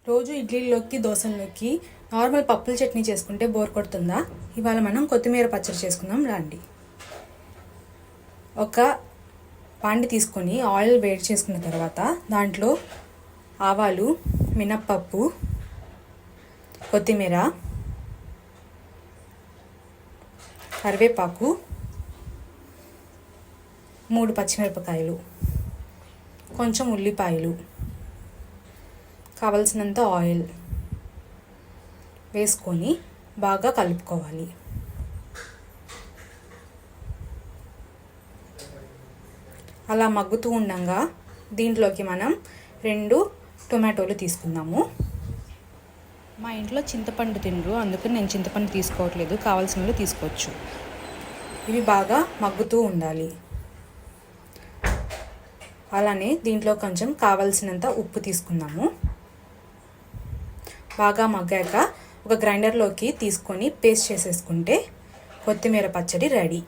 రోజు ఇడ్లీలోకి దోశల్లోకి నార్మల్ పప్పుల చట్నీ చేసుకుంటే బోర్ కొడుతుందా? ఇవాళ మనం కొత్తిమీర పచ్చడి చేసుకుందాం రండి. ఒక పాండి తీసుకొని ఆయిల్ వేడి చేసుకున్న తర్వాత దాంట్లో ఆవాలు, మినప్పప్పు, కొత్తిమీర, కరివేపాకు, 3 పచ్చిమిరపకాయలు, కొంచెం ఉల్లిపాయలు, కావలసినంత ఆయిల్ వేసుకొని బాగా కలుపుకోవాలి. అలా మగ్గుతూ ఉండగా దీంట్లోకి మనం 2 టొమాటోలు తీసుకుందాము. మా ఇంట్లో చింతపండు తినరు, అందుకని నేను చింతపండు తీసుకోవట్లేదు, కావాల్సినవి తీసుకోవచ్చు. ఇవి బాగా మగ్గుతూ ఉండాలి. అలానే దీంట్లో కొంచెం కావలసినంత ఉప్పు తీసుకుందాము. బాగా మగ్గాక ఒక గ్రైండర్లోకి తీసుకొని పేస్ట్ చేసేసుకుంటే కొత్తిమీర పచ్చడి రెడీ.